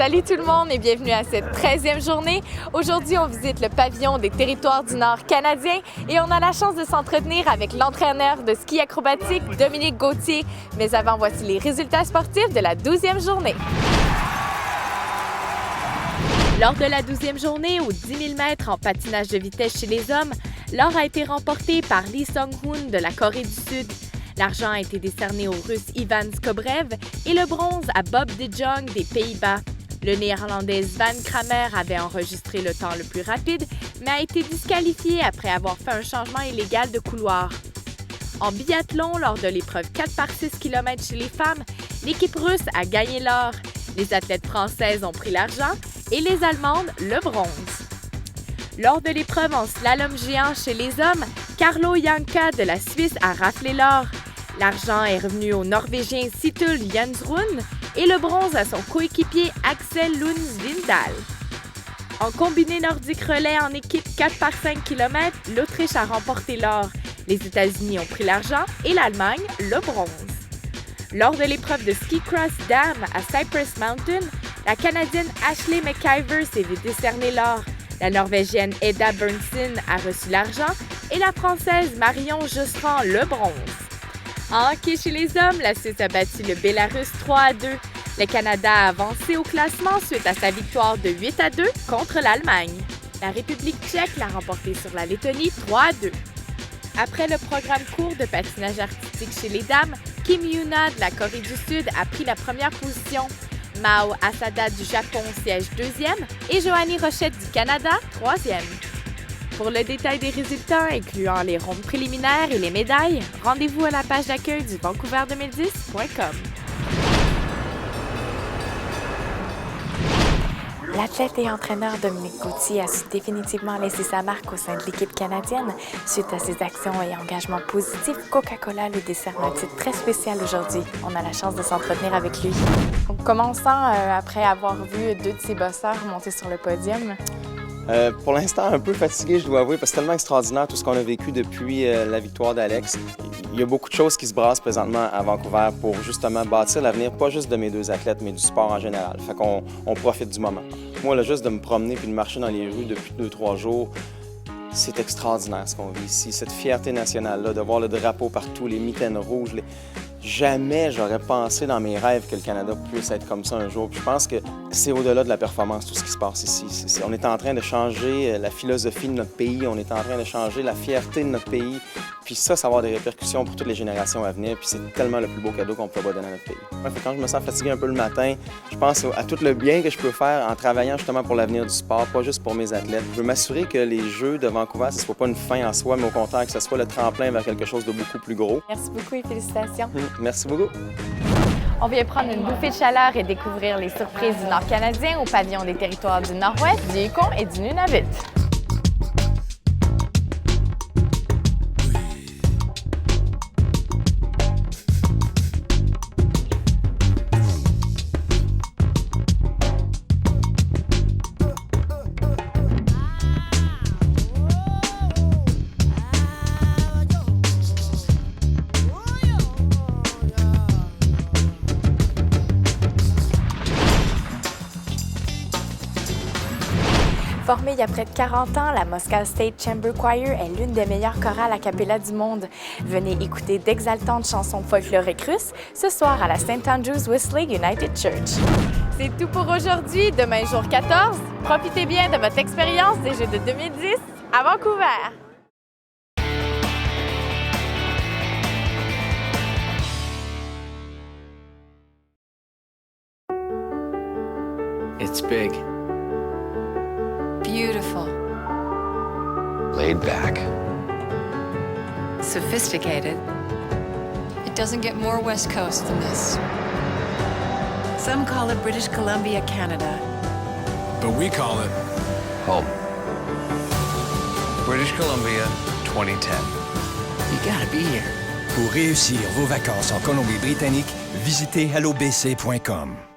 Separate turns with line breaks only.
Salut tout le monde et bienvenue à cette 13e journée. Aujourd'hui, on visite le pavillon des Territoires du Nord canadiens et on a la chance de s'entretenir avec l'entraîneur de ski acrobatique, Dominique Gauthier. Mais avant, voici les résultats sportifs de la 12e journée. Lors de la 12e journée, aux 10 000 mètres en patinage de vitesse chez les hommes, l'or a été remporté par Lee Sung-hoon de la Corée du Sud. L'argent a été décerné au Russe Ivan Skobrev et le bronze à Bob de Jong des Pays-Bas. Le Néerlandais Svan Kramer avait enregistré le temps le plus rapide, mais a été disqualifié après avoir fait un changement illégal de couloir. En biathlon, lors de l'épreuve 4 par 6 km chez les femmes, l'équipe russe a gagné l'or. Les athlètes françaises ont pris l'argent et les Allemandes le bronze. Lors de l'épreuve en slalom géant chez les hommes, Carlo Janka de la Suisse a raflé l'or. L'argent est revenu au Norvégien Situl Jansrud et le bronze à son coéquipier Axel Lund Svindal. En combiné nordique relais en équipe 4 par 5 km, l'Autriche a remporté l'or. Les États-Unis ont pris l'argent et l'Allemagne le bronze. Lors de l'épreuve de ski cross dame à Cypress Mountain, la Canadienne Ashley McIver s'est vu décerner l'or. La Norvégienne Edda Bernsen a reçu l'argent et la Française Marion Josserand le bronze. En hockey chez les hommes, la Suisse a battu le Bélarus 3-2. Le Canada a avancé au classement suite à sa victoire de 8-2 contre l'Allemagne. La République tchèque l'a remporté sur la Lettonie 3-2. Après le programme court de patinage artistique chez les dames, Kim Yuna de la Corée du Sud a pris la première position. Mao Asada du Japon siège 2e et Joanie Rochette du Canada 3e. Pour le détail des résultats, incluant les rondes préliminaires et les médailles, rendez-vous à la page d'accueil du Vancouver2010.com. L'athlète et entraîneur Dominique Gauthier a su définitivement laisser sa marque au sein de l'équipe canadienne. Suite à ses actions et engagements positifs, Coca-Cola lui décerne un titre très spécial aujourd'hui. On a la chance de s'entretenir avec lui. Donc, commençant après avoir vu deux de ses bosseurs monter sur le podium.
Pour l'instant, un peu fatigué, je dois avouer, parce que c'est tellement extraordinaire tout ce qu'on a vécu depuis la victoire d'Alex. Il y a beaucoup de choses qui se brassent présentement à Vancouver pour justement bâtir l'avenir, pas juste de mes deux athlètes, mais du sport en général. Fait qu'on profite du moment. Moi, là, juste de me promener puis de marcher dans les rues depuis 2-3 jours, c'est extraordinaire ce qu'on vit ici. Cette fierté nationale-là, de voir le drapeau partout, les mitaines rouges. Jamais j'aurais pensé dans mes rêves que le Canada puisse être comme ça un jour. Puis je pense que c'est au-delà de la performance, tout ce qui se passe ici. On est en train de changer la philosophie de notre pays, on est en train de changer la fierté de notre pays. Puis ça va avoir des répercussions pour toutes les générations à venir. Puis c'est tellement le plus beau cadeau qu'on peut pas donner à notre pays. Quand je me sens fatigué un peu le matin, je pense à tout le bien que je peux faire en travaillant justement pour l'avenir du sport, pas juste pour mes athlètes. Je veux m'assurer que les Jeux de Vancouver, ce ne soit pas une fin en soi, mais au contraire que ce soit le tremplin vers quelque chose de beaucoup plus gros.
Merci beaucoup et félicitations.
Merci beaucoup.
On vient prendre une bouffée de chaleur et découvrir les surprises du Nord canadien au pavillon des Territoires du Nord-Ouest, du Yukon et du Nunavut. Formée il y a près de 40 ans, la Moscow State Chamber Choir est l'une des meilleures chorales a cappella du monde. Venez écouter d'exaltantes chansons folkloriques russes ce soir à la St. Andrew's Whistling United Church. C'est tout pour aujourd'hui. Demain, jour 14. Profitez bien de votre expérience des Jeux de 2010 à Vancouver.
It's big.
Beautiful.
Laid back.
Sophisticated. It doesn't get more West Coast than this. Some call it British Columbia, Canada.
But we call it
Home. British Columbia, 2010. You gotta be here.
Pour réussir vos vacances en Colombie-Britannique, visitez hellobc.com.